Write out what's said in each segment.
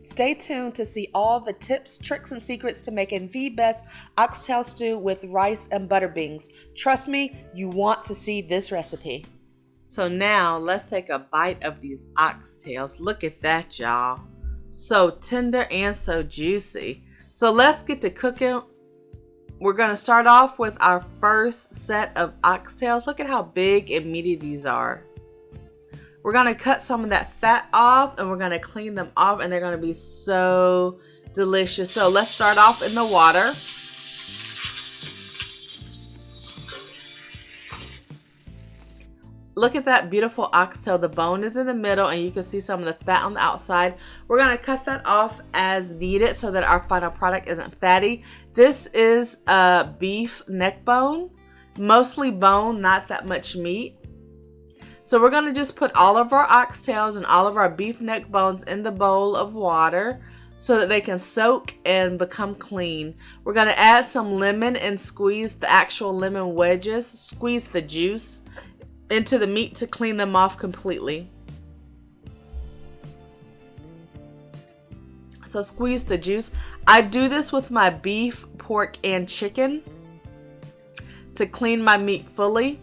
Stay tuned to see all the tips, tricks, and secrets to making the best oxtail stew with rice and butter beans. Trust me, you want to see this recipe. So now let's take a bite of these oxtails. Look at that, y'all. So tender and so juicy. So let's get to cooking. We're going to start off with our first set of oxtails. Look at how big and meaty these are. We're going to cut some of that fat off and we're going to clean them off, and they're going to be so delicious. So let's start off in the water. Look at that beautiful oxtail. The bone is in the middle and you can see some of the fat on the outside. We're going to cut that off as needed so that our final product isn't fatty. This is a beef neck bone, mostly bone, not that much meat. So we're going to just put all of our oxtails and all of our beef neck bones in the bowl of water so that they can soak and become clean. We're going to add some lemon and squeeze the actual lemon wedges, squeeze the juice into the meat to clean them off completely. So squeeze the juice. I do this with my beef, pork, and chicken to clean my meat fully.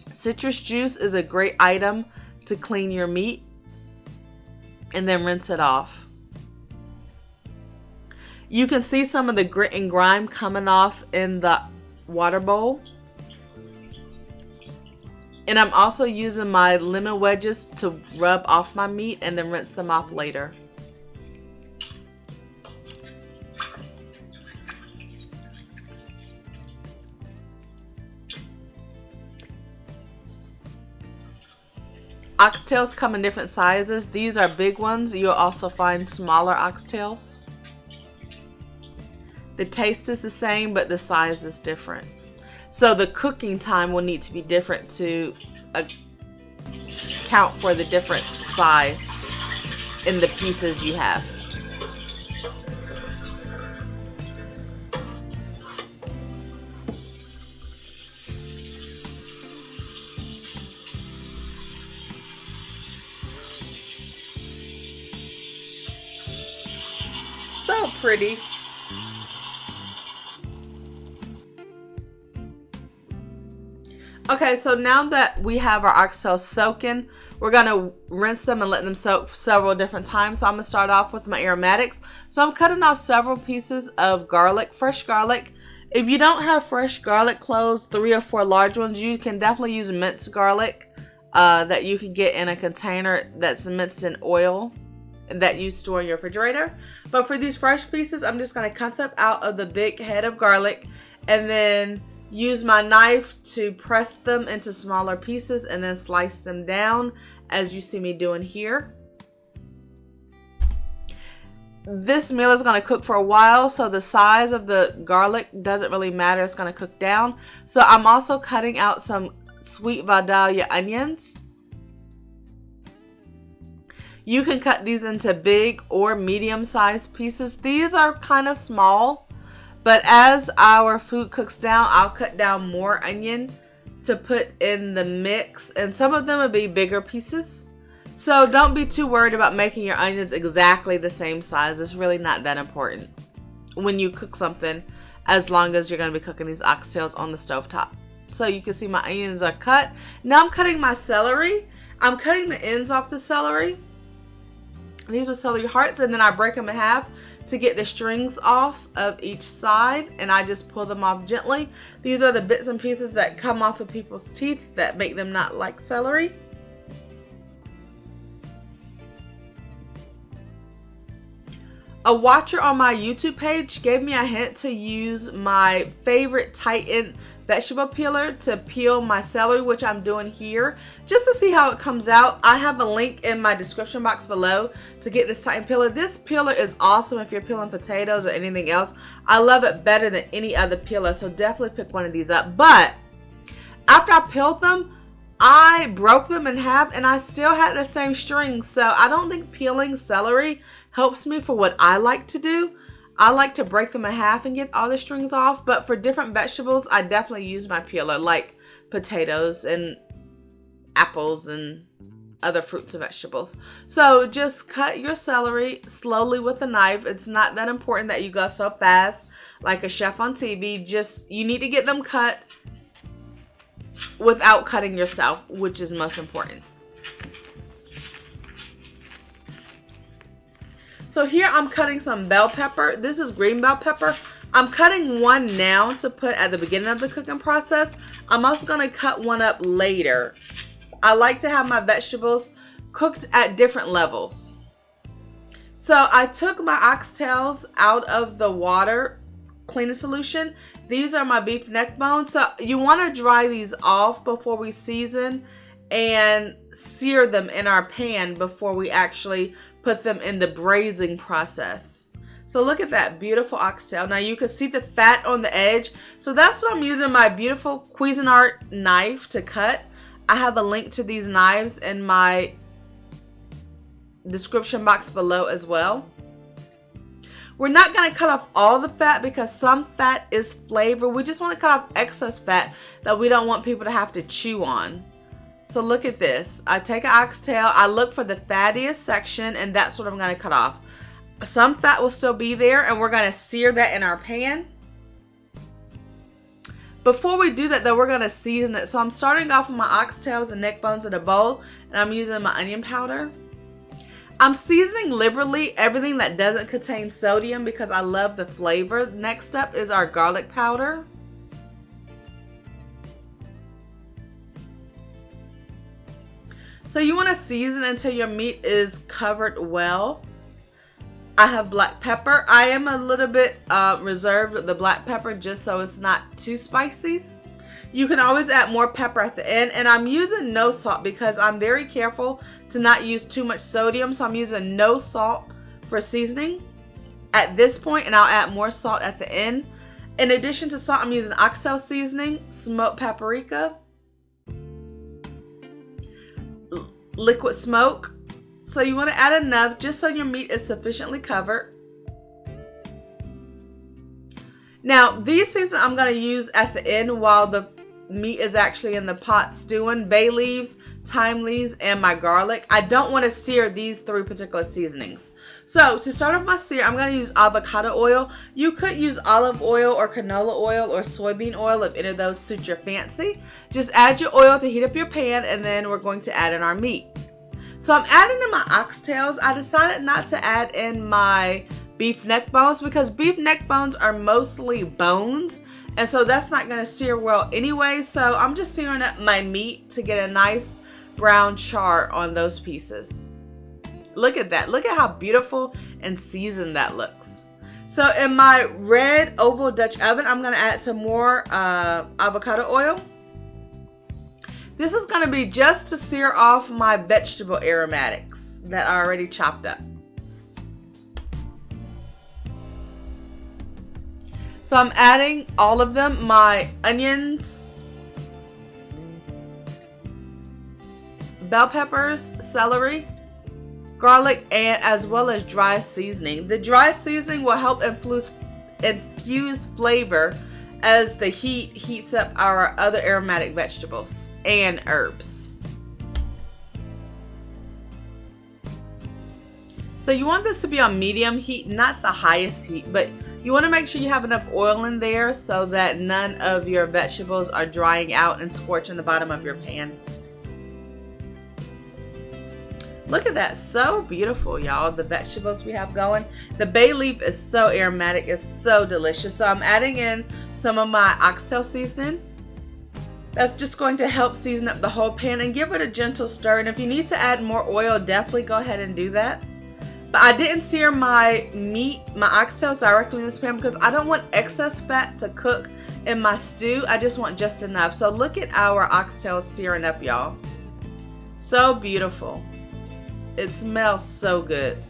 Citrus juice is a great item to clean your meat, and then rinse it off. You can see some of the grit and grime coming off in the water bowl. And I'm also using my lemon wedges to rub off my meat and then rinse them off later. Oxtails come in different sizes. These are big ones. You'll also find smaller oxtails. The taste is the same, but the size is different. So the cooking time will need to be different to account for the different size in the pieces you have. So pretty. Okay, so now that we have our oxtails soaking, we're going to rinse them and let them soak several different times. So I'm going to start off with my aromatics. So I'm cutting off several pieces of garlic, fresh garlic. If you don't have fresh garlic cloves, 3 or 4 large ones, you can definitely use minced garlic that you can get in a container that's minced in oil that you store in your refrigerator. But for these fresh pieces, I'm just going to cut them out of the big head of garlic and then use my knife to press them into smaller pieces and then slice them down as you see me doing here. This meal is going to cook for a while, so the size of the garlic doesn't really matter. It's going to cook down. So I'm also cutting out some sweet Vidalia onions. You can cut these into big or medium-sized pieces. These are kind of small. But as our food cooks down, I'll cut down more onion to put in the mix. And some of them will be bigger pieces. So don't be too worried about making your onions exactly the same size. It's really not that important when you cook something, as long as you're going to be cooking these oxtails on the stovetop. So you can see my onions are cut. Now I'm cutting my celery. I'm cutting the ends off the celery. These are celery hearts, and then I break them in half to get the strings off of each side, and I just pull them off gently. These are the bits and pieces that come off of people's teeth that make them not like celery. A watcher on my YouTube page gave me a hint to use my favorite Titan vegetable peeler to peel my celery, which I'm doing here just to see how it comes out. I have a link in my description box below to get this Titan peeler. This peeler is awesome if you're peeling potatoes or anything else. I love it better than any other peeler, so definitely pick one of these up. But after I peeled them, I broke them in half and I still had the same strings. So I don't think peeling celery helps me for what I like to do. I like to break them in half and get all the strings off, but for different vegetables, I definitely use my peeler, like potatoes and apples and other fruits and vegetables. So just cut your celery slowly with a knife. It's not that important that you go so fast like a chef on TV. Just, you need to get them cut without cutting yourself, which is most important. So here I'm cutting some bell pepper. This is green bell pepper. I'm cutting one now to put at the beginning of the cooking process. I'm also going to cut one up later. I like to have my vegetables cooked at different levels. So I took my oxtails out of the water cleaning solution. These are my beef neck bones. So you want to dry these off before we season and sear them in our pan before we actually put them in the braising process. So look at that beautiful oxtail. Now you can see the fat on the edge. So that's what I'm using my beautiful Cuisinart knife to cut. I have a link to these knives in my description box below as well. We're not going to cut off all the fat because some fat is flavor. We just want to cut off excess fat that we don't want people to have to chew on. So look at this. I take an oxtail, I look for the fattiest section, and that's what I'm going to cut off. Some fat will still be there, and we're going to sear that in our pan. Before we do that though, we're going to season it. So I'm starting off with my oxtails and neck bones in a bowl, and I'm using my onion powder. I'm seasoning liberally everything that doesn't contain sodium because I love the flavor. Next up is our garlic powder. So you want to season until your meat is covered well. I have black pepper. I am a little bit reserved with the black pepper just so it's not too spicy. You can always add more pepper at the end, and I'm using no salt because I'm very careful to not use too much sodium. So I'm using no salt for seasoning at this point, and I'll add more salt at the end. In addition to salt, I'm using Oxtail Seasoning, smoked paprika, liquid smoke. So you want to add enough just so your meat is sufficiently covered. Now these seasonings I'm going to use at the end while the meat is actually in the pot stewing. Bay leaves, thyme leaves, and my garlic. I don't want to sear these three particular seasonings. So to start off my sear, I'm going to use avocado oil. You could use olive oil or canola oil or soybean oil if any of those suit your fancy. Just add your oil to heat up your pan, and then we're going to add in our meat. So I'm adding in my oxtails. I decided not to add in my beef neck bones because beef neck bones are mostly bones, and so that's not going to sear well anyway. So I'm just searing up my meat to get a nice brown char on those pieces. Look at that. Look at how beautiful and seasoned that looks. So in my red oval Dutch oven, I'm going to add some more avocado oil. This is going to be just to sear off my vegetable aromatics that are already chopped up. So I'm adding all of them, my onions, bell peppers, celery, garlic, and as well as dry seasoning. The dry seasoning will help infuse flavor as the heat heats up our other aromatic vegetables and herbs. So you want this to be on medium heat, not the highest heat, but you want to make sure you have enough oil in there so that none of your vegetables are drying out and scorching the bottom of your pan. Look at that, so beautiful, y'all. The vegetables we have going. The bay leaf is so aromatic, it's so delicious. So I'm adding in some of my oxtail seasoning. That's just going to help season up the whole pan and give it a gentle stir. And if you need to add more oil, definitely go ahead and do that. But I didn't sear my meat, my oxtails directly in this pan because I don't want excess fat to cook in my stew. I just want just enough. So look at our oxtails searing up, y'all. So beautiful. It smells so good.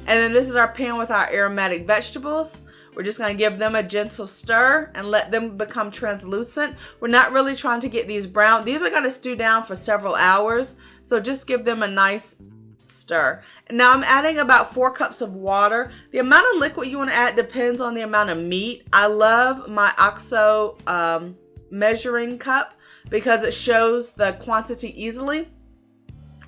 And then this is our pan with our aromatic vegetables. We're just going to give them a gentle stir and let them become translucent. We're not really trying to get these brown. These are going to stew down for several hours. So just give them a nice stir. And now I'm adding about 4 cups of water. The amount of liquid you want to add depends on the amount of meat. I love my OXO measuring cup because it shows the quantity easily.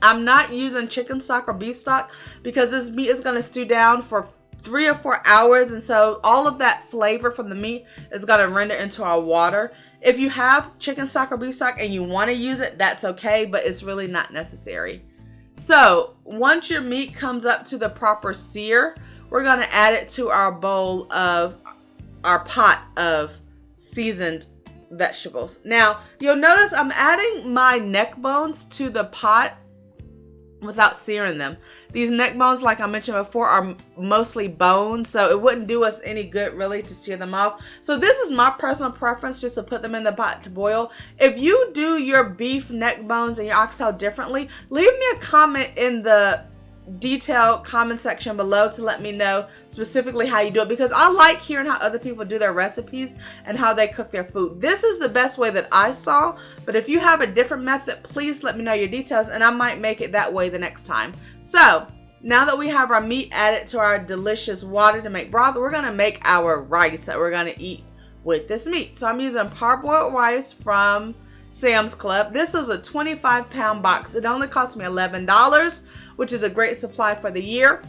I'm not using chicken stock or beef stock because this meat is going to stew down for 3 or 4 hours, and so all of that flavor from the meat is going to render into our water. If you have chicken stock or beef stock and you want to use it, that's okay, but it's really not necessary. So once your meat comes up to the proper sear, we're going to add it to our bowl of our pot of seasoned vegetables. Now you'll notice I'm adding my neck bones to the pot without searing them. These neck bones, like I mentioned before, are mostly bones, so it wouldn't do us any good really to sear them off. So this is my personal preference, just to put them in the pot to boil. If you do your beef neck bones and your oxtail differently, leave me a comment in the detailed comment section below to let me know specifically how you do it, because I like hearing how other people do their recipes and how they cook their food. This is the best way that I saw, but if you have a different method, please let me know your details and I might make it that way the next time. So now that we have our meat added to our delicious water to make broth, we're going to make our rice that we're going to eat with this meat. So I'm using parboiled rice from Sam's Club. This is a 25-pound box. It only cost me $11, which is a great supply for the year.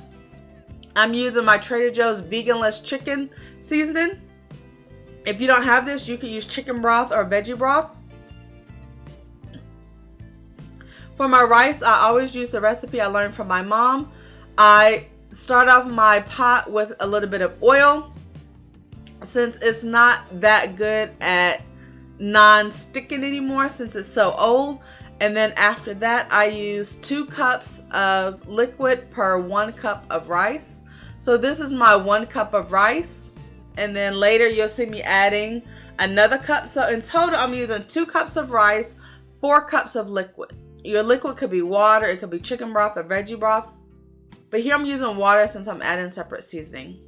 I'm using my Trader Joe's veganless chicken seasoning. If you don't have this, you can use chicken broth or veggie broth. For my rice, I always use the recipe I learned from my mom. I start off my pot with a little bit of oil, since it's not that good at non-sticking anymore since it's so old. And then after that, I use 2 cups of liquid per 1 cup of rice. So this is my 1 cup of rice. And then later you'll see me adding another cup. So in total, I'm using 2 cups of rice, 4 cups of liquid. Your liquid could be water, it could be chicken broth or veggie broth. But here I'm using water since I'm adding separate seasoning.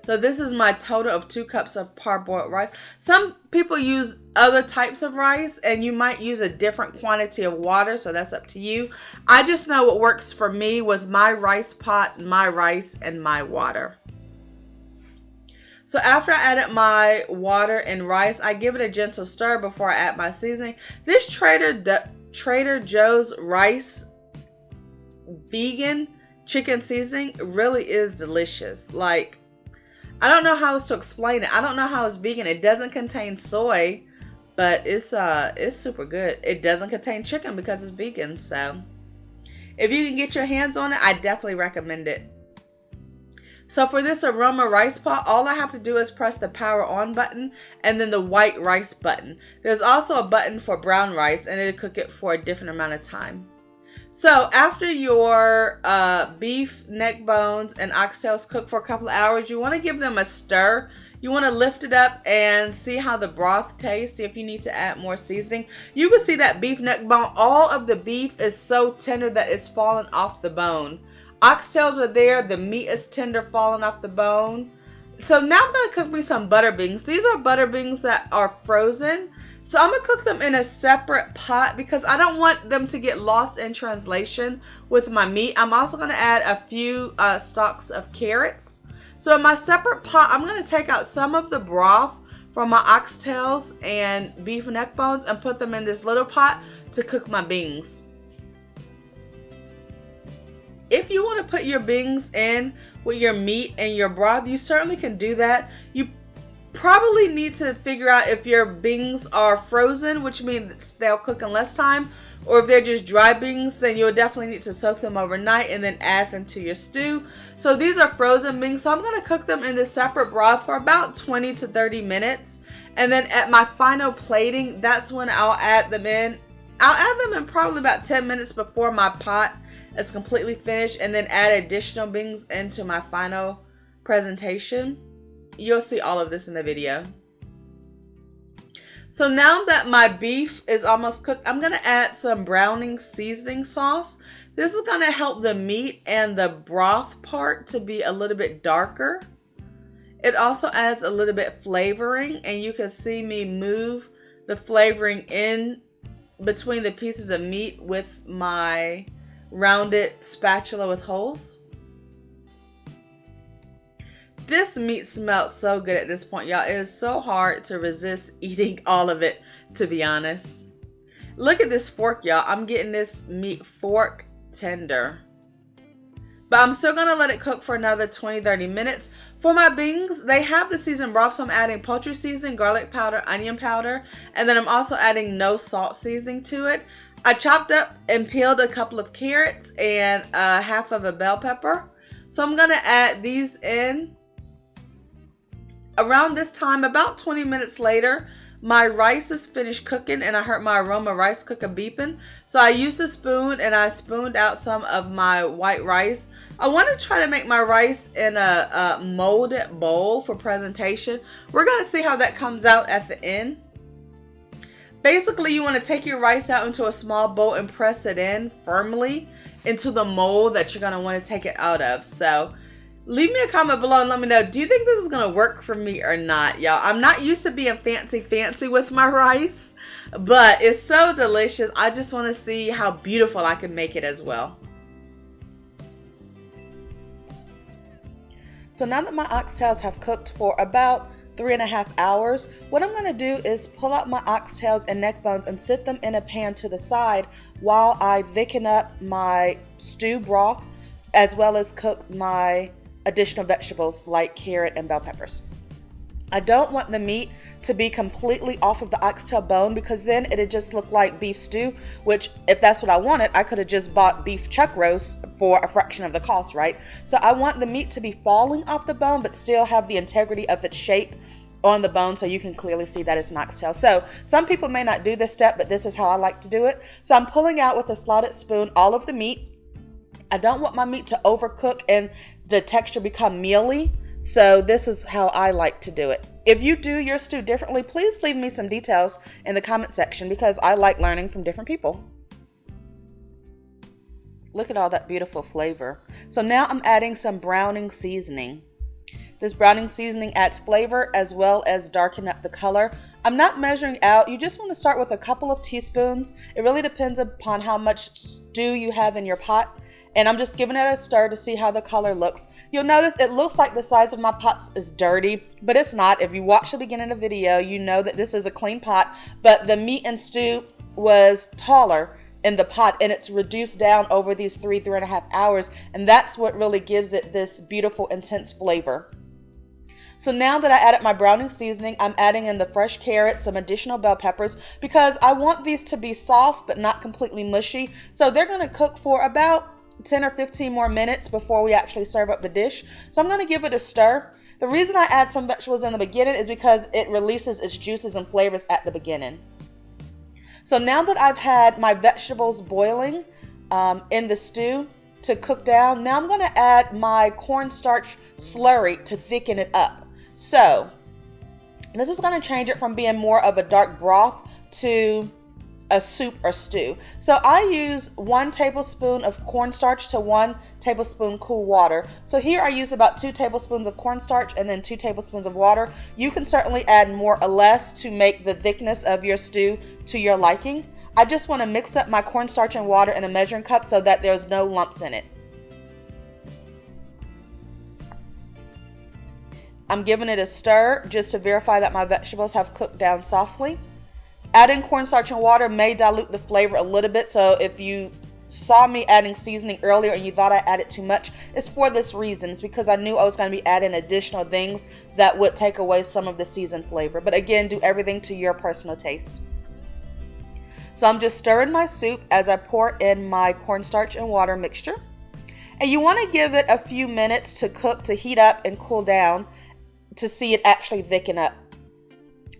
So this is my total of 2 cups of parboiled rice. Some people use other types of rice and you might use a different quantity of water, so that's up to you. I just know what works for me with my rice pot, my rice, and my water. So after I added my water and rice, I give it a gentle stir before I add my seasoning. This Trader Joe's rice vegan chicken seasoning really is delicious. Like, I don't know how else to explain it. I don't know how it's vegan. It doesn't contain soy, but it's super good. It doesn't contain chicken because it's vegan. So if you can get your hands on it, I definitely recommend it. So for this aroma rice pot, all I have to do is press the power on button and then the white rice button. There's also a button for brown rice and it'll cook it for a different amount of time. So after your beef neck bones and oxtails cook for a couple of hours, you want to give them a stir. You want to lift it up and see how the broth tastes. See if you need to add more seasoning. You can see that beef neck bone, all of the beef is so tender that it's falling off the bone. Oxtails are there, the meat is tender, falling off the bone. So now I'm going to cook me some butter beans. These are butter beans that are frozen. So I'm going to cook them in a separate pot because I don't want them to get lost in translation with my meat. I'm also going to add a few stalks of carrots. So in my separate pot, I'm going to take out some of the broth from my oxtails and beef neck bones and put them in this little pot to cook my beans. If you want to put your beans in with your meat and your broth, you certainly can do that. You probably need to figure out if your beans are frozen, which means they'll cook in less time, or if they're just dry beans, then you'll definitely need to soak them overnight and then add them to your stew. So these are frozen beans, so I'm going to cook them in this separate broth for about 20 to 30 minutes. And then at my final plating, that's when I'll add them in. I'll add them in probably about 10 minutes before my pot is completely finished, and then add additional beans into my final presentation. You'll see all of this in the video. So now that my beef is almost cooked, I'm going to add some browning seasoning sauce. This is going to help the meat and the broth part to be a little bit darker. It also adds a little bit flavoring, and you can see me move the flavoring in between the pieces of meat with my rounded spatula with holes. This meat smells so good at this point, y'all. It is so hard to resist eating all of it, to be honest. Look at this fork, y'all. I'm getting this meat fork tender. But I'm still going to let it cook for another 20-30 minutes. For my beans, they have the seasoned broth, so I'm adding poultry seasoning, garlic powder, onion powder, and then I'm also adding no salt seasoning to it. I chopped up and peeled a couple of carrots and half of a bell pepper. So I'm going to add these in. Around this time, about 20 minutes later, my rice is finished cooking and I heard my aroma rice cooker beeping. So I used a spoon and I spooned out some of my white rice. I want to try to make my rice in a molded bowl for presentation. We're going to see how that comes out at the end. Basically, you want to take your rice out into a small bowl and press it in firmly into the mold that you're going to want to take it out of. So leave me a comment below and let me know, do you think this is going to work for me or not, y'all? I'm not used to being fancy with my rice, but it's so delicious. I just want to see how beautiful I can make it as well. So now that my oxtails have cooked for about 3.5 hours, what I'm going to do is pull out my oxtails and neck bones and sit them in a pan to the side while I thicken up my stew broth, as well as cook my additional vegetables like carrot and bell peppers. I don't want the meat to be completely off of the oxtail bone, because then it'd just look like beef stew, which if that's what I wanted, I could have just bought beef chuck roast for a fraction of the cost, right? So I want the meat to be falling off the bone but still have the integrity of its shape on the bone, so you can clearly see that it's an oxtail. So some people may not do this step, but this is how I like to do it. So I'm pulling out with a slotted spoon all of the meat. I don't want my meat to overcook and the texture become mealy, so this is how I like to do it. If you do your stew differently, please leave me some details in the comment section, because I like learning from different people. Look at all that beautiful flavor. So now I'm adding some browning seasoning. This browning seasoning adds flavor as well as darken up the color. I'm not measuring out. You just want to start with a couple of teaspoons. It really depends upon how much stew you have in your pot. And I'm just giving it a stir to see how the color looks. You'll notice it looks like the size of my pots is dirty, but it's not. If you watch the beginning of the video, you know that this is a clean pot, but the meat and stew was taller in the pot, and it's reduced down over these 3.5 hours, and that's what really gives it this beautiful, intense flavor. So now that I added my browning seasoning, I'm adding in the fresh carrots, some additional bell peppers, because I want these to be soft but not completely mushy. So they're going to cook for about 10 or 15 more minutes before we actually serve up the dish. So I'm going to give it a stir. The reason I add some vegetables in the beginning is because it releases its juices and flavors at the beginning. So now that I've had my vegetables boiling in the stew to cook down, now I'm going to add my cornstarch slurry to thicken it up. So this is going to change it from being more of a dark broth to a soup or stew. So I use 1 tablespoon of cornstarch to 1 tablespoon cool water. So here I use about 2 tablespoons of cornstarch and then 2 tablespoons of water. You can certainly add more or less to make the thickness of your stew to your liking. I just want to mix up my cornstarch and water in a measuring cup so that there's no lumps in it. I'm giving it a stir just to verify that my vegetables have cooked down softly. Adding cornstarch and water may dilute the flavor a little bit, so if you saw me adding seasoning earlier and you thought I added too much, it's for this reason. It's because I knew I was going to be adding additional things that would take away some of the seasoned flavor. But again, do everything to your personal taste. So I'm just stirring my soup as I pour in my cornstarch and water mixture. And you want to give it a few minutes to cook, to heat up and cool down to see it actually thicken up.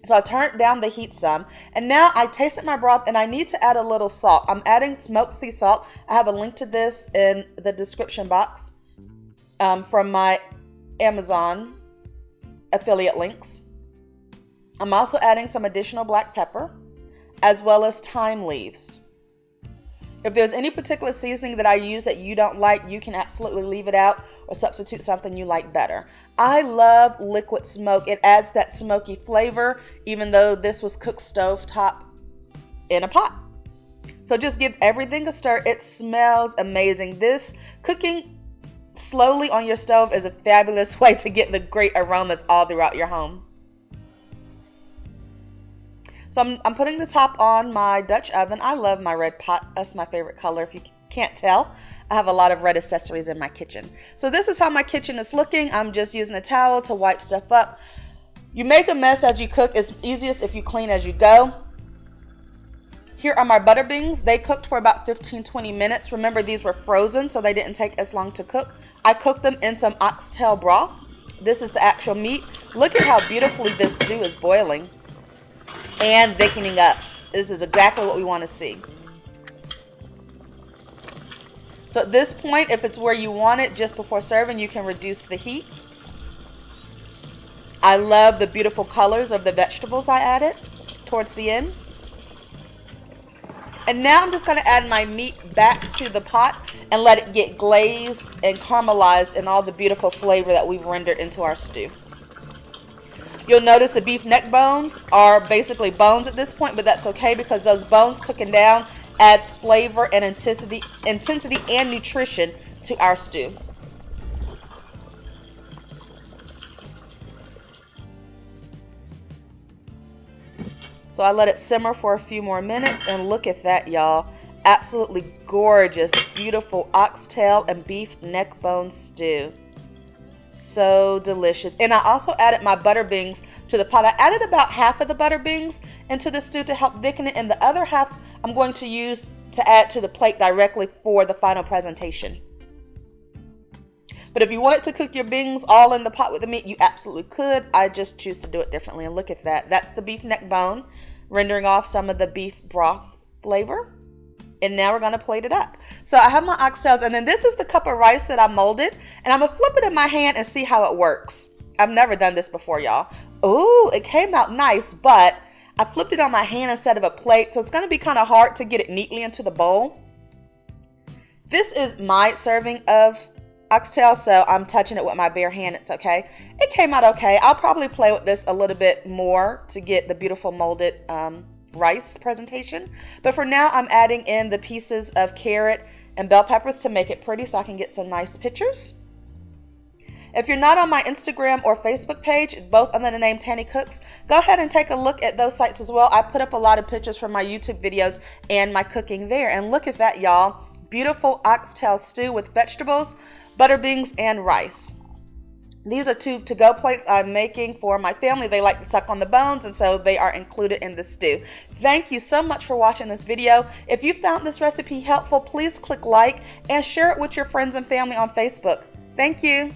So I turned down the heat some, and now I tasted my broth and I need to add a little salt. I'm adding smoked sea salt. I have a link to this in the description box from my Amazon affiliate links. I'm also adding some additional black pepper as well as thyme leaves. If there's any particular seasoning that I use that you don't like, you can absolutely leave it out or substitute something you like better. I love liquid smoke. It adds that smoky flavor, even though this was cooked stovetop in a pot. So just give everything a stir. It smells amazing. This cooking slowly on your stove is a fabulous way to get the great aromas all throughout your home. So I'm putting the top on my Dutch oven. I love my red pot. That's my favorite color. If you can't tell, I have a lot of red accessories in my kitchen. So this is how my kitchen is looking. I'm just using a towel to wipe stuff up. You make a mess as you cook. It's easiest if you clean as you go. Here are my butter beans. They cooked for about 15-20 minutes. Remember, these were frozen, so they didn't take as long to cook. I cooked them in some oxtail broth. This is the actual meat. Look at how beautifully this stew is boiling and thickening up. This is exactly what we want to see. So at this point, if it's where you want it just before serving, you can reduce the heat. I love the beautiful colors of the vegetables I added towards the end. And now I'm just going to add my meat back to the pot and let it get glazed and caramelized in all the beautiful flavor that we've rendered into our stew. You'll notice the beef neck bones are basically bones at this point, but that's okay because those bones cooking down adds flavor and intensity and nutrition to our stew. So I let it simmer for a few more minutes, and look at that, y'all. Absolutely gorgeous, beautiful oxtail and beef neck bone stew. So delicious. And I also added my butter beans to the pot. I added about half of the butter beans into the stew to help thicken it, and the other half I'm going to use to add to the plate directly for the final presentation. But if you wanted to cook your beans all in the pot with the meat, you absolutely could. I just choose to do it differently, and look at that. That's the beef neck bone, rendering off some of the beef broth flavor. And now we're going to plate it up. So I have my oxtails, and then this is the cup of rice that I molded, and I'm going to flip it in my hand and see how it works. I've never done this before, y'all. Ooh, it came out nice, but I flipped it on my hand instead of a plate, so it's going to be kind of hard to get it neatly into the bowl. This is my serving of oxtail, so I'm touching it with my bare hand. It's okay. It came out okay. I'll probably play with this a little bit more to get the beautiful molded rice presentation. But for now, I'm adding in the pieces of carrot and bell peppers to make it pretty so I can get some nice pictures. If you're not on my Instagram or Facebook page, both under the name Tanny Cooks, go ahead and take a look at those sites as well. I put up a lot of pictures from my YouTube videos and my cooking there. And look at that, y'all. Beautiful oxtail stew with vegetables, butter beans, and rice. These are 2 to-go plates I'm making for my family. They like to suck on the bones, and so they are included in the stew. Thank you so much for watching this video. If you found this recipe helpful, please click like and share it with your friends and family on Facebook. Thank you.